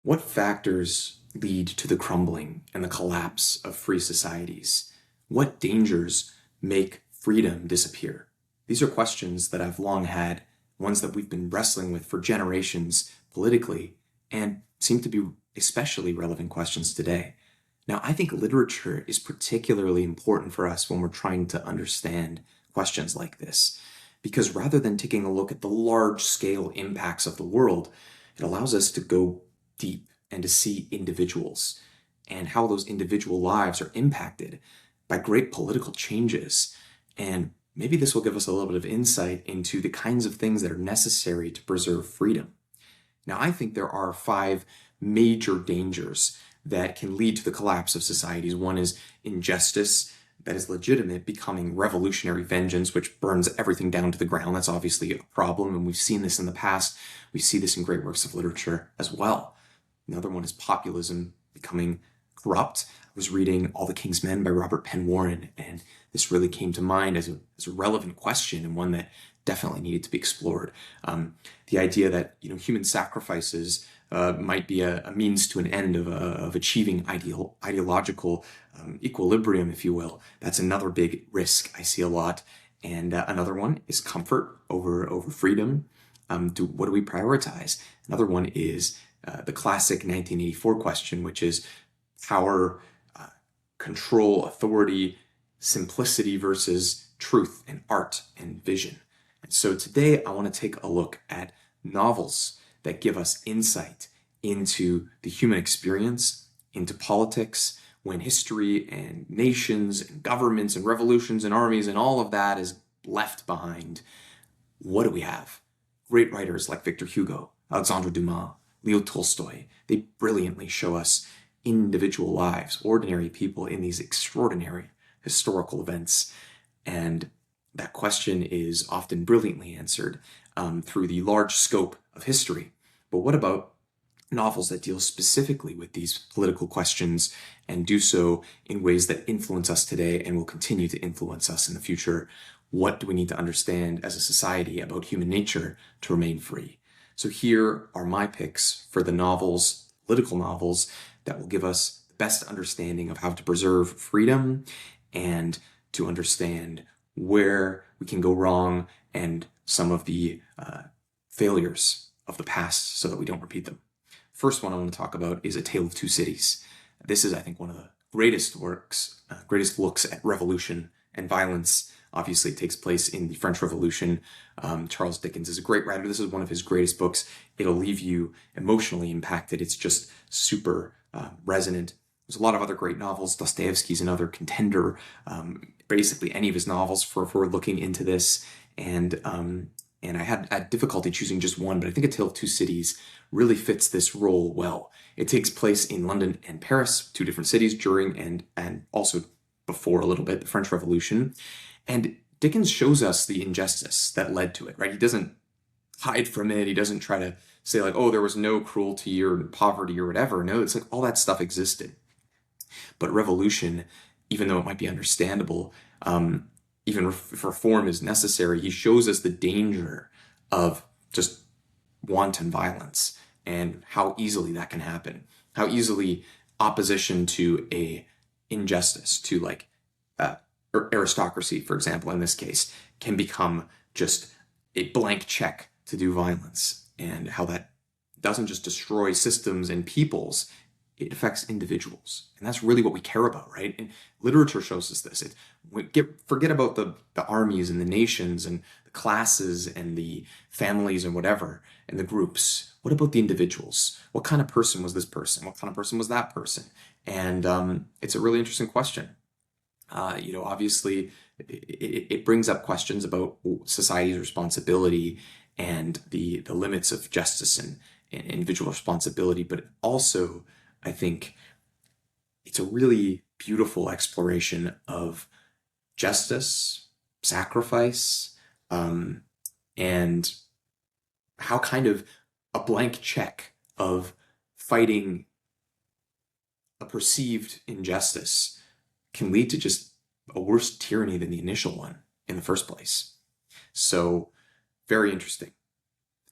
What factors lead to the crumbling and the collapse of free societies? What dangers make freedom disappear? These are questions that I've long had, ones that we've been wrestling with for generations politically, and seem to be especially relevant questions today. Now, I think literature is particularly important for us when we're trying to understand questions like this, because rather than taking a look at the large-scale impacts of the world, it allows us to go deep and to see individuals and how those individual lives are impacted by great political changes. And maybe this will give us a little bit of insight into the kinds of things that are necessary to preserve freedom. Now, I think there are 5 major dangers that can lead to the collapse of societies. One is injustice that is legitimate becoming revolutionary vengeance, which burns everything down to the ground. That's obviously a problem, and we've seen this in the past. We see this in great works of literature as well. Another one is populism becoming corrupt. I was reading All the King's Men by Robert Penn Warren, and this really came to mind as a relevant question, and one that definitely needed to be explored. The idea that human sacrifices might be a means to an end of achieving ideological equilibrium, if you will. That's another big risk I see a lot. And another one is comfort over freedom. What do we prioritize? Another one is the classic 1984 question, which is power, control, authority, simplicity versus truth and art and vision. And so today I want to take a look at novels that give us insight into the human experience, into politics, when history and nations and governments and revolutions and armies and all of that is left behind. What do we have? Great writers like Victor Hugo, Alexandre Dumas, Leo Tolstoy. They brilliantly show us individual lives, ordinary people in these extraordinary historical events. And that question is often brilliantly answered through the large scope of history. But what about novels that deal specifically with these political questions and do so in ways that influence us today and will continue to influence us in the future? What do we need to understand as a society about human nature to remain free? So here are my picks for the novels, political novels, that will give us the best understanding of how to preserve freedom and to understand where we can go wrong and some of the failures of the past so that we don't repeat them. First one I want to talk about is A Tale of Two Cities. This is, I think, one of the greatest works, greatest looks at revolution and violence. Obviously, it takes place in the French Revolution. Charles Dickens is a great writer. This is one of his greatest books. It'll leave you emotionally impacted. It's just super resonant. There's a lot of other great novels. Dostoevsky's another contender. Basically, any of his novels for looking into this. And I had difficulty choosing just one, but I think A Tale of Two Cities really fits this role well. It takes place in London and Paris, 2 different cities during and also before a little bit, the French Revolution. And Dickens shows us the injustice that led to it, right? He doesn't hide from it. He doesn't try to say like, oh, there was no cruelty or poverty or whatever. No, it's like all that stuff existed. But revolution, even though it might be understandable, even if reform is necessary, he shows us the danger of just wanton violence and how easily that can happen. How easily opposition to a injustice, to like aristocracy, for example, in this case, can become just a blank check to do violence, and how that doesn't just destroy systems and peoples, it affects individuals. And that's really what we care about, right? And literature shows us this. Forget about the armies and the nations and the classes and the families and whatever, and the groups. What about the individuals? What kind of person was this person? What kind of person was that person? And it's a really interesting question. Obviously, it brings up questions about society's responsibility and the limits of justice and individual responsibility, but also, I think, it's a really beautiful exploration of justice, sacrifice, and how kind of a blank check of fighting a perceived injustice can lead to just a worse tyranny than the initial one in the first place. So, very interesting.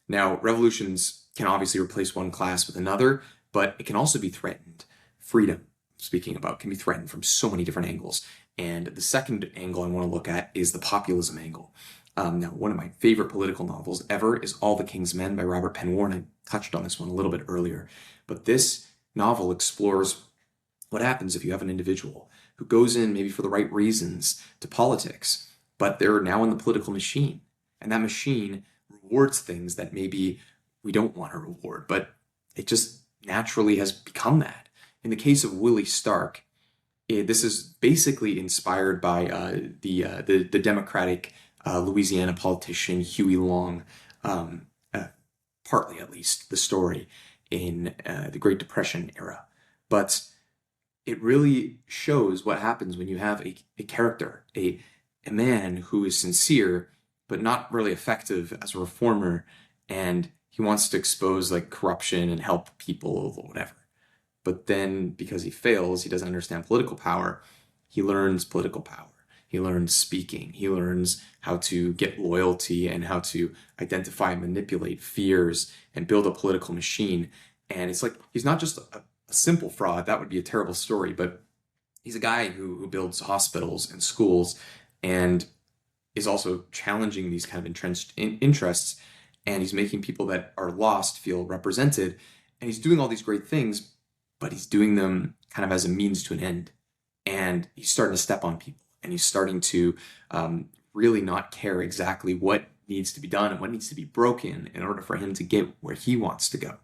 Now, revolutions can obviously replace one class with another. but it can also be threatened. Freedom, speaking about, can be threatened from so many different angles. And the second angle I want to look at is the populism angle. Now, one of my favorite political novels ever is All the King's Men by Robert Penn. I touched on this one a little bit earlier, but this novel explores what happens if you have an individual who goes in maybe for the right reasons to politics, but they're now in the political machine, and that machine rewards things that maybe we don't want to reward, but it just naturally has become that. In the case of Willie Stark, this is basically inspired by the Democratic Louisiana politician Huey Long, partly at least, the story in the Great Depression era. But it really shows what happens when you have a character, a man who is sincere, but not really effective as a reformer, and he wants to expose like corruption and help people or whatever. But then, because he fails, he doesn't understand political power, he learns political power. He learns speaking. He learns how to get loyalty and how to identify and manipulate fears and build a political machine. And it's like, he's not just a simple fraud. That would be a terrible story. But he's a guy who builds hospitals and schools and is also challenging these kind of entrenched interests. And he's making people that are lost feel represented. And he's doing all these great things, but he's doing them kind of as a means to an end. And he's starting to step on people. And he's starting to really not care exactly what needs to be done and what needs to be broken in order for him to get where he wants to go.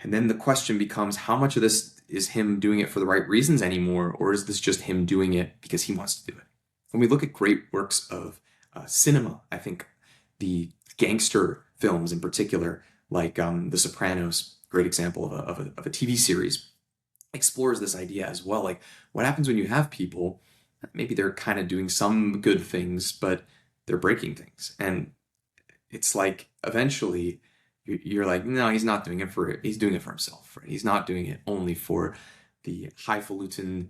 And then the question becomes, how much of this is him doing it for the right reasons anymore, or is this just him doing it because he wants to do it? When we look at great works of cinema, I think the gangster films in particular, like The Sopranos, great example of a TV series, explores this idea as well. Like, what happens when you have people, maybe they're kind of doing some good things, but they're breaking things. And it's like, eventually, you're like, no, he's not doing it he's doing it for himself, right? He's not doing it only for the highfalutin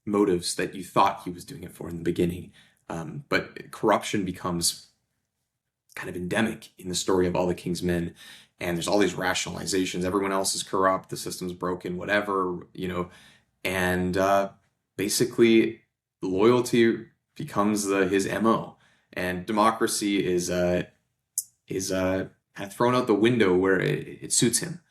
motives that you thought he was doing it for in the beginning. But corruption becomes kind of endemic in the story of All the King's Men. And there's all these rationalizations. Everyone else is corrupt. The system's broken, whatever, and basically loyalty becomes his MO, and democracy is kind of thrown out the window where it suits him.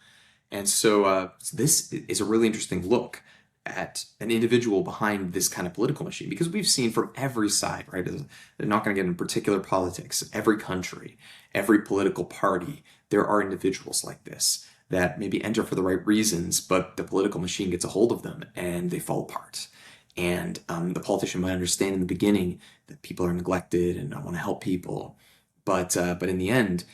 And so this is a really interesting look at an individual behind this kind of political machine, because we've seen from every side, right? They're not going to get into particular politics. Every country, every political party, there are individuals like this that maybe enter for the right reasons, but the political machine gets a hold of them and they fall apart. And the politician might understand in the beginning that people are neglected and I want to help people, but in the end,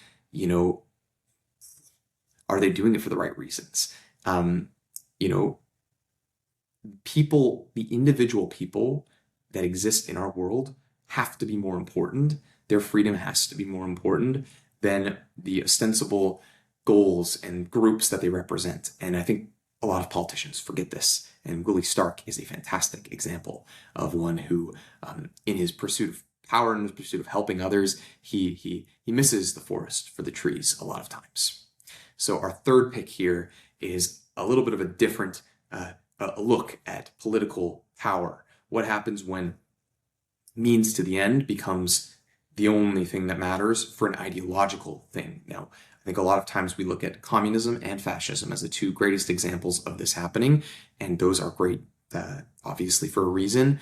are they doing it for the right reasons? People, the individual people that exist in our world have to be more important. Their freedom has to be more important than the ostensible goals and groups that they represent. And I think a lot of politicians forget this. And Willie Stark is a fantastic example of one who, in his pursuit of power and his pursuit of helping others, he misses the forest for the trees a lot of times. So our third pick here is a little bit of a different look at political power. What happens when means to the end becomes the only thing that matters for an ideological thing? Now, I think a lot of times we look at communism and fascism as the two greatest examples of this happening, and those are great, obviously, for a reason.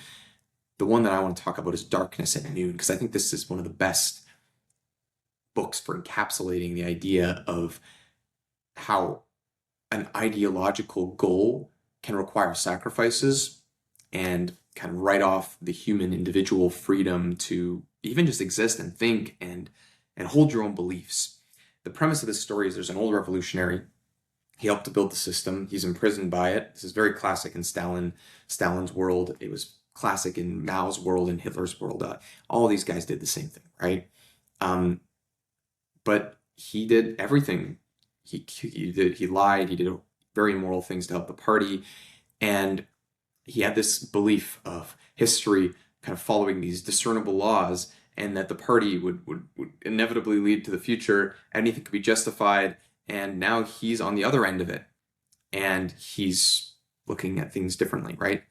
The one that I want to talk about is Darkness at Noon, because I think this is one of the best books for encapsulating the idea of how an ideological goal can require sacrifices and kind of write off the human individual freedom to even just exist and think and hold your own beliefs. The premise of this story is there's an old revolutionary. He helped to build the system. He's imprisoned by it. This is very classic in Stalin's world. It was classic in Mao's world and Hitler's world. All these guys did the same thing, right? But he did everything. He lied. He did very immoral things to help the party. And he had this belief of history kind of following these discernible laws, and that the party would inevitably lead to the future. Anything could be justified. And now he's on the other end of it. and he's looking at things differently, right?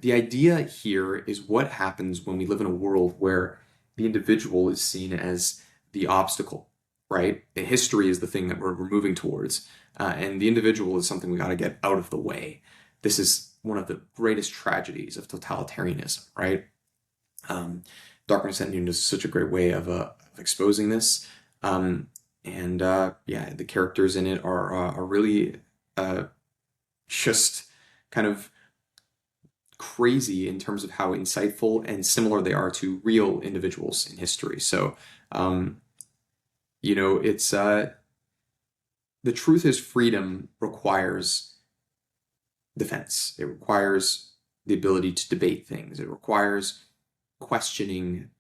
The idea here is what happens when we live in a world where the individual is seen as the obstacle, right? And history is the thing that we're moving towards, and the individual is something we got to get out of the way. This is one of the greatest tragedies of totalitarianism, right? Darkness at Noon is such a great way of exposing this. Yeah, the characters in it are really just kind of crazy in terms of how insightful and similar they are to real individuals in history. So, it's the truth is freedom requires defense. It requires the ability to debate things. It requires questioning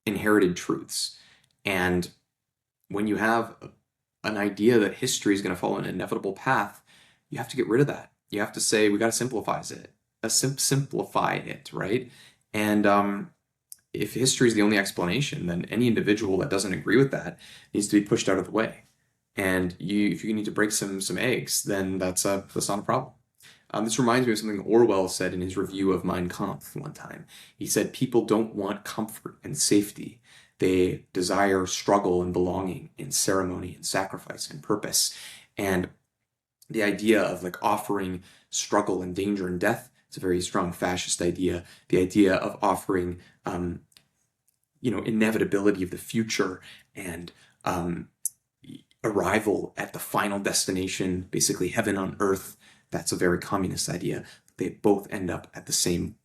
inherited truths. And when you have an idea that history is going to follow an inevitable path, you have to get rid of that. You have to say, we got to simplify it, right? And if history is the only explanation, then any individual that doesn't agree with that needs to be pushed out of the way. And if you need to break some eggs, then that's not a problem. This reminds me of something Orwell said in his review of Mein Kampf one time. He said, people don't want comfort and safety. They desire struggle and belonging and ceremony and sacrifice and purpose. And the idea of like offering struggle and danger and death, it's a very strong fascist idea. The idea of offering, inevitability of the future and arrival at the final destination, basically heaven on earth. That's a very communist idea. They both end up at the same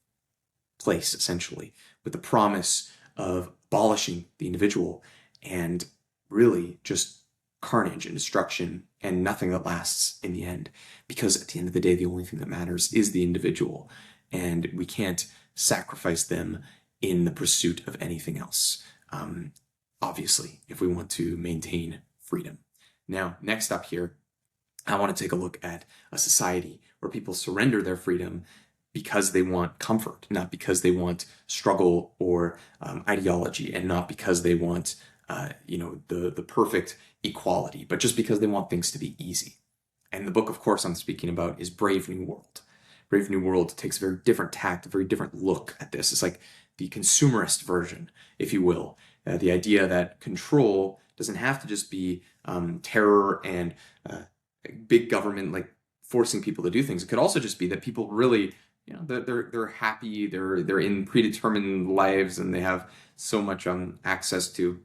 place, essentially, with the promise of abolishing the individual and really just carnage and destruction and nothing that lasts in the end. Because at the end of the day, the only thing that matters is the individual, and we can't sacrifice them in the pursuit of anything else, obviously, if we want to maintain freedom. Now, next up here, I want to take a look at a society where people surrender their freedom because they want comfort, not because they want struggle or ideology, and not because they want, the perfect equality, but just because they want things to be easy. And the book, of course, I'm speaking about is Brave New World. Brave New World takes a very different tact, a very different look at this. It's like the consumerist version, if you will. The idea that control doesn't have to just be terror and big government like forcing people to do things. It could also just be that people really, they're happy, they're in predetermined lives, and they have so much access to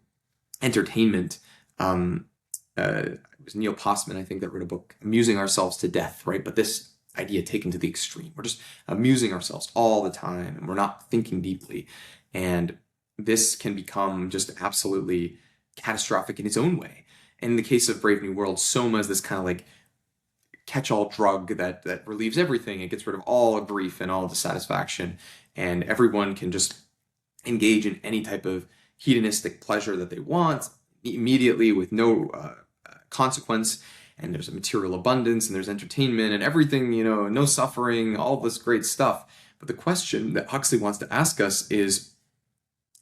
entertainment. It was Neil Postman, I think, that wrote a book, Amusing Ourselves to Death, right? But this idea taken to the extreme. We're just amusing ourselves all the time, and we're not thinking deeply. And this can become just absolutely catastrophic in its own way. And in the case of Brave New World, Soma is this kind of like catch-all drug that relieves everything. It gets rid of all grief and all dissatisfaction, and everyone can just engage in any type of hedonistic pleasure that they want immediately with no consequence. And there's a material abundance, and there's entertainment and everything, no suffering, all this great stuff. But the question that Huxley wants to ask us is,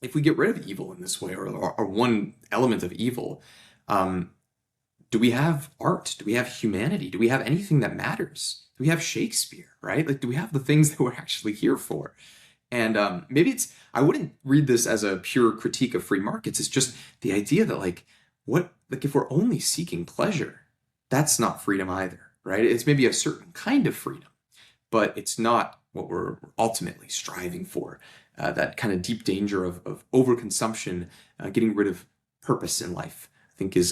if we get rid of evil in this way, or one element of evil, do we have art? Do we have humanity? Do we have anything that matters? Do we have Shakespeare, right? Like, do we have the things that we're actually here for? And maybe I wouldn't read this as a pure critique of free markets. It's just the idea that if we're only seeking pleasure, that's not freedom either, right? It's maybe a certain kind of freedom, but it's not what we're ultimately striving for. That kind of deep danger of overconsumption, getting rid of purpose in life, I think is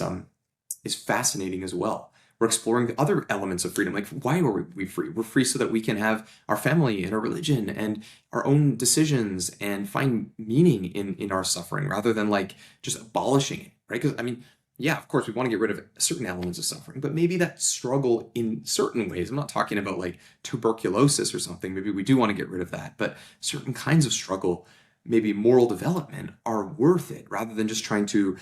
fascinating as well. We're exploring the other elements of freedom. Like, why are we free? We're free so that we can have our family and our religion and our own decisions and find meaning in our suffering, rather than just abolishing it, right? Because yeah, of course, we want to get rid of certain elements of suffering, but maybe that struggle in certain ways, I'm not talking about tuberculosis or something, maybe we do want to get rid of that, but certain kinds of struggle, maybe moral development, are worth it, rather than just trying to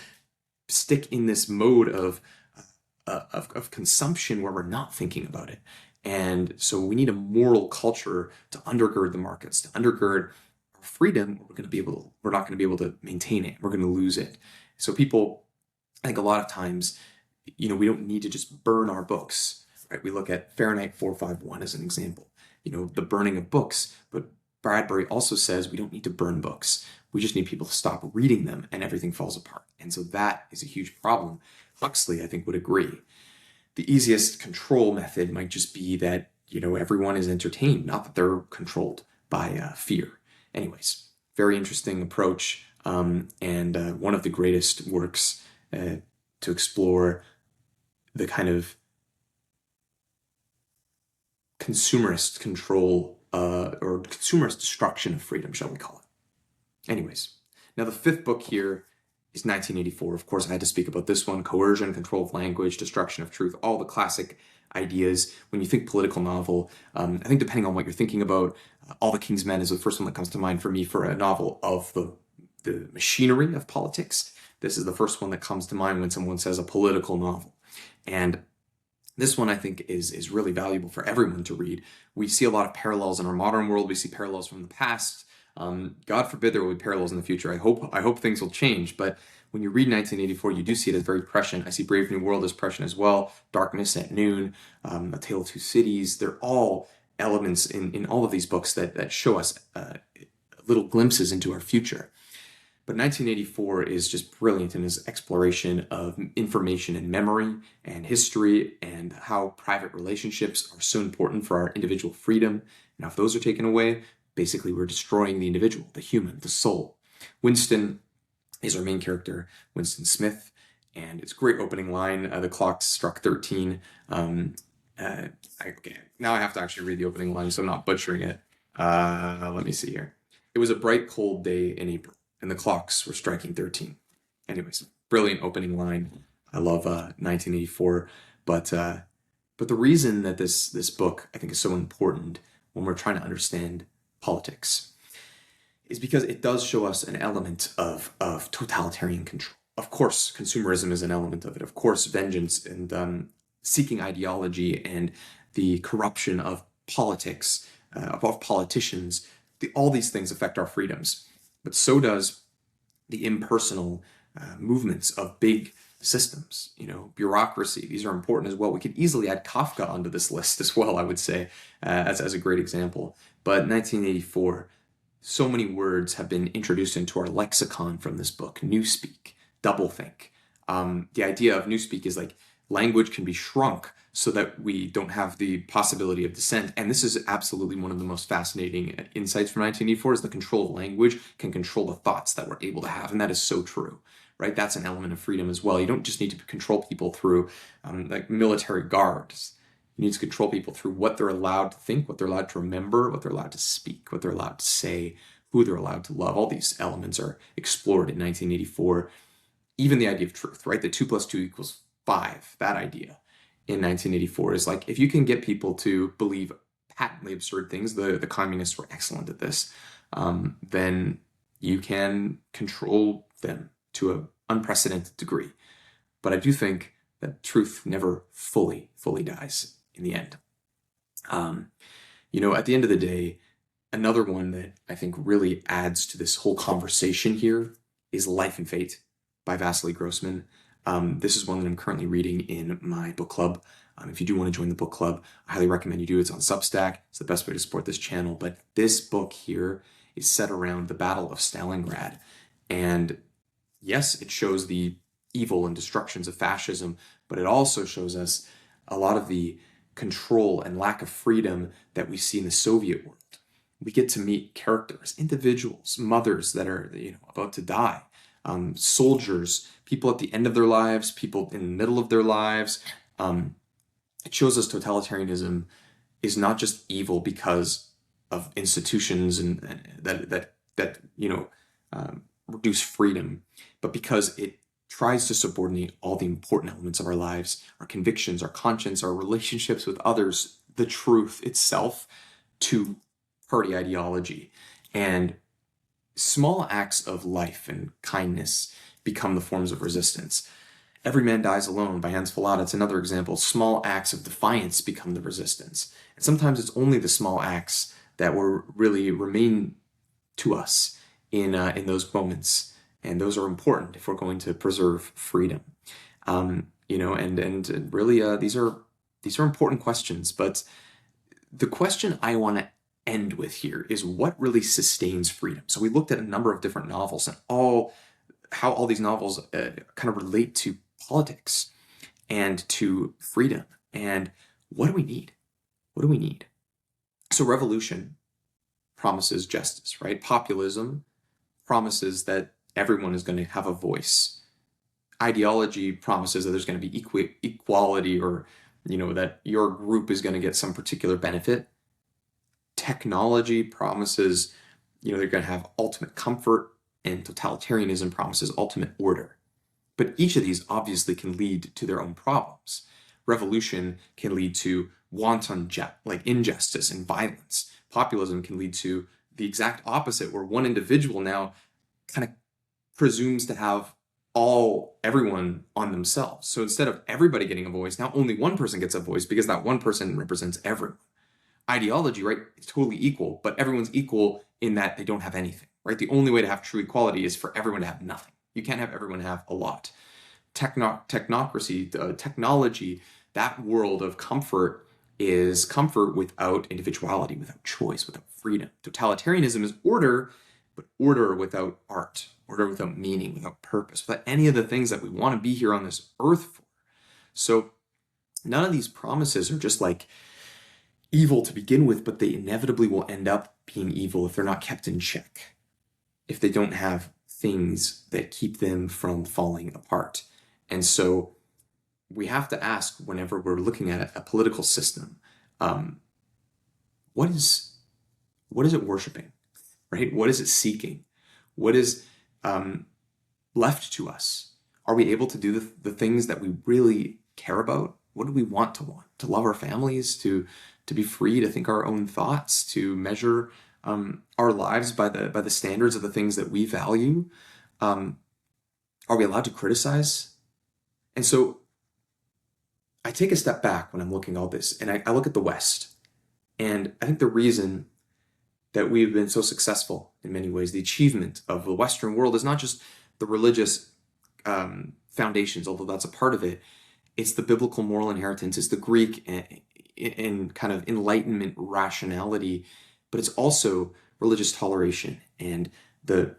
stick in this mode of consumption where we're not thinking about it. And so we need a moral culture to undergird the markets, to undergird our freedom. We're not going to be able to maintain it. We're going to lose it. So people, I think a lot of times, we don't need to just burn our books. right? We look at Fahrenheit 451 as an example, the burning of books, but Bradbury also says we don't need to burn books. We just need people to stop reading them and everything falls apart. And so that is a huge problem. Huxley, I think, would agree. The easiest control method might just be that, everyone is entertained, not that they're controlled by fear. Anyways, very interesting approach, and one of the greatest works to explore the kind of consumerist control or consumerist destruction of freedom, shall we call it. Anyways, now the fifth book here is 1984. Of course, I had to speak about this one: coercion, control of language, destruction of truth, all the classic ideas. When you think political novel, I think depending on what you're thinking about, All the King's Men is the first one that comes to mind for me for a novel of the machinery of politics. This is the first one that comes to mind when someone says a political novel. And this one, I think, is really valuable for everyone to read. We see a lot of parallels in our modern world. We see parallels from the past. God forbid there will be parallels in the future. I hope things will change. But when you read 1984, you do see it as very prescient. I see Brave New World as prescient as well. Darkness at Noon, A Tale of Two Cities. They're all elements in all of these books that show us little glimpses into our future. But 1984 is just brilliant in its exploration of information and memory and history and how private relationships are so important for our individual freedom. Now, if those are taken away, basically we're destroying the individual, the human, the soul. Winston is our main character, Winston Smith, and it's a great opening line. The clock struck 13. Okay, now I have to actually read the opening line so I'm not butchering it. Let me see here. It was a bright, cold day in April, and the clocks were striking 13. Anyways, brilliant opening line. I love 1984. But the reason that this book, I think, is so important when we're trying to understand politics is because it does show us an element of totalitarian control. Of course, consumerism is an element of it. Of course, vengeance and seeking ideology and the corruption of politics, of politicians, all these things affect our freedoms. But so does the impersonal movements of big systems, bureaucracy. These are important as well. We could easily add Kafka onto this list as well, I would say, as a great example. But 1984, so many words have been introduced into our lexicon from this book. Newspeak, doublethink. The idea of newspeak is like language can be shrunk so that we don't have the possibility of dissent. And this is absolutely one of the most fascinating insights from 1984 is the control of language can control the thoughts that we're able to have. And that is so true, right? That's an element of freedom as well. You don't just need to control people through like military guards. You need to control people through what they're allowed to think, what they're allowed to remember, what they're allowed to speak, what they're allowed to say, who they're allowed to love. All these elements are explored in 1984. Even the idea of truth, right? The 2 + 2 = 5, that idea in 1984 is like, if you can get people to believe patently absurd things, the communists were excellent at this, then you can control them to an unprecedented degree. But I do think that truth never fully dies in the end. At the end of the day, another one that I think really adds to this whole conversation here is Life and Fate by Vasily Grossman. This is one that I'm currently reading in my book club. If you do want to join the book club, I highly recommend you do. It's on Substack. It's the best way to support this channel. But this book here is set around the Battle of Stalingrad. And yes, it shows the evil and destructions of fascism, but it also shows us a lot of the control and lack of freedom that we see in the Soviet world. We get to meet characters, individuals, mothers that are about to die, soldiers, people at the end of their lives, people in the middle of their lives. It shows us totalitarianism is not just evil because of institutions and that reduce freedom, but because it tries to subordinate all the important elements of our lives, our convictions, our conscience, our relationships with others, the truth itself, to party ideology. And small acts of life and kindness become the forms of resistance. Every Man Dies Alone by Hans Fallada, it's another example. Small acts of defiance become the resistance. And sometimes it's only the small acts that will really remain to us in those moments. And those are important if we're going to preserve freedom. And really, these are These are important questions, but the question I want to end with here is what really sustains freedom. So we looked at a number of different novels and how all these novels kind of relate to politics and to freedom. And what do we need? What do we need? So revolution promises justice, right? Populism promises that everyone is going to have a voice. Ideology promises that there's going to be equality, or that your group is going to get some particular benefit. Technology promises they're going to have ultimate comfort, and totalitarianism promises ultimate order. But each of these obviously can lead to their own problems. Revolution can lead to wanton injustice and violence. Populism can lead to the exact opposite, where one individual now kind of presumes to have everyone on themselves. So instead of everybody getting a voice, now only one person gets a voice because that one person represents everyone. Ideology, right, it's totally equal, but everyone's equal in that they don't have anything, right? The only way to have true equality is for everyone to have nothing. You can't have everyone have a lot. Technocracy, technology, that world of comfort is comfort without individuality, without choice, without freedom. Totalitarianism is order, but order without art, order without meaning, without purpose, without any of the things that we want to be here on this earth for. So none of these promises are just like evil to begin with, but they inevitably will end up being evil if they're not kept in check, if they don't have things that keep them from falling apart. And so we have to ask, whenever we're looking at a political system, what is it worshiping, right? What is it seeking? What is left to us? Are we able to do the things that we really care about? What do we want? To love our families, to be free to think our own thoughts, to measure our lives by the standards of the things that we value? Are we allowed to criticize? And so I take a step back when I'm looking at all this, and I look at the West. And I think the reason that we've been so successful in many ways, the achievement of the Western world, is not just the religious foundations, although that's a part of it. It's the biblical moral inheritance, it's the Greek and kind of Enlightenment rationality, but it's also religious toleration and the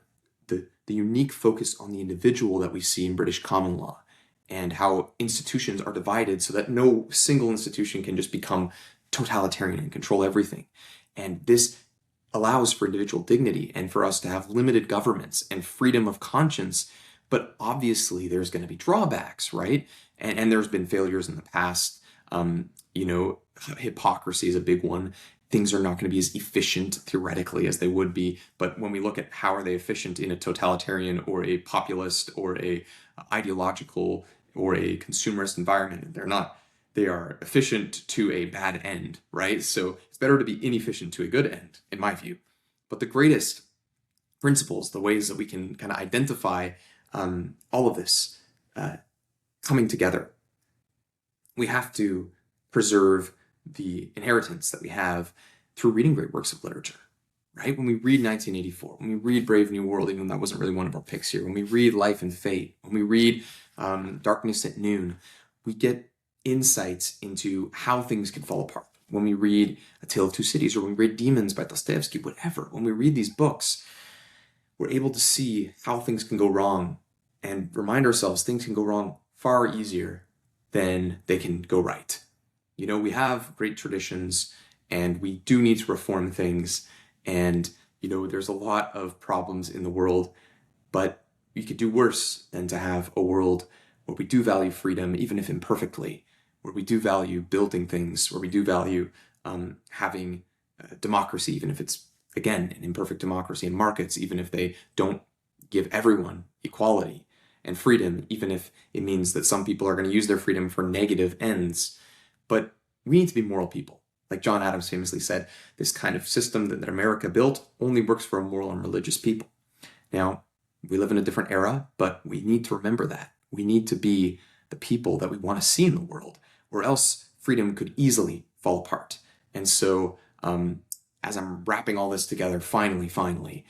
unique focus on the individual that we see in British common law, and how institutions are divided so that no single institution can just become totalitarian and control everything. And this allows for individual dignity and for us to have limited governments and freedom of conscience. But obviously there's going to be drawbacks, right? And there's been failures in the past. Hypocrisy is a big one. Things are not going to be as efficient theoretically as they would be. But when we look at how are they efficient in a totalitarian or a populist or a ideological or a consumerist environment, they're not. They are efficient to a bad end, right? So it's better to be inefficient to a good end, in my view. But the greatest principles, the ways that we can kind of identify all of this coming together, we have to preserve the inheritance that we have through reading great works of literature, right? When we read 1984, when we read Brave New World, even though that wasn't really one of our picks here, when we read Life and Fate, when we read Darkness at Noon, we get insights into how things can fall apart. When we read A Tale of Two Cities, or when we read Demons by Dostoevsky, whatever, when we read these books, we're able to see how things can go wrong and remind ourselves things can go wrong far easier than they can go right. We have great traditions and we do need to reform things. And, there's a lot of problems in the world, but we could do worse than to have a world where we do value freedom, even if imperfectly, where we do value building things, where we do value having democracy, even if it's, again, an imperfect democracy, and markets, even if they don't give everyone equality, and freedom, even if it means that some people are going to use their freedom for negative ends. But we need to be moral people. Like John Adams famously said, this kind of system that America built only works for a moral and religious people. Now, we live in a different era, but we need to remember that. We need to be the people that we want to see in the world, or else freedom could easily fall apart. And so, as I'm wrapping all this together, finally,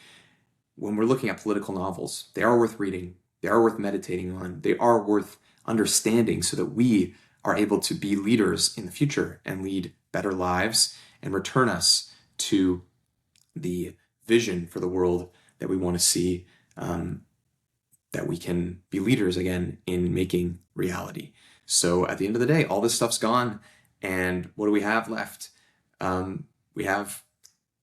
when we're looking at political novels, they are worth reading, they are worth meditating on, they are worth understanding so that we are able to be leaders in the future and lead better lives and return us to the vision for the world that we want to see, that we can be leaders again in making reality. So at the end of the day, all this stuff's gone, and what do we have left? We have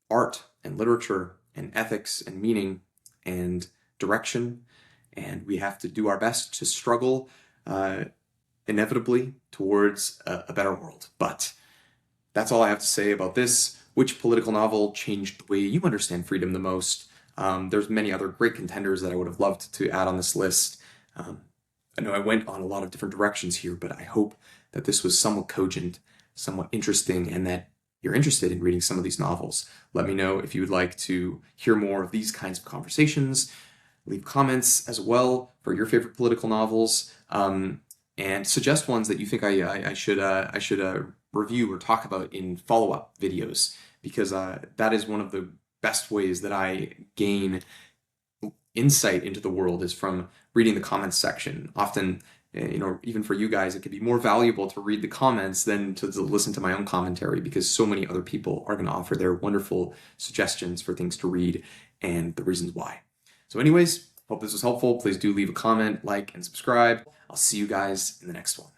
art and literature and ethics and meaning and direction, and we have to do our best to struggle inevitably towards a better world. But that's all I have to say about this. Which political novel changed the way you understand freedom the most? There's many other great contenders that I would have loved to add on this list. I know I went on a lot of different directions here, but I hope that this was somewhat cogent, somewhat interesting, and that you're interested in reading some of these novels. Let me know if you would like to hear more of these kinds of conversations. Leave comments as well for your favorite political novels, and suggest ones that you think I should review or talk about in follow-up videos, because that is one of the best ways that I gain insight into the world, is from reading the comments section. Often, even for you guys, it could be more valuable to read the comments than to listen to my own commentary, because so many other people are going to offer their wonderful suggestions for things to read and the reasons why. So anyways, hope this was helpful. Please do leave a comment, like, and subscribe. I'll see you guys in the next one.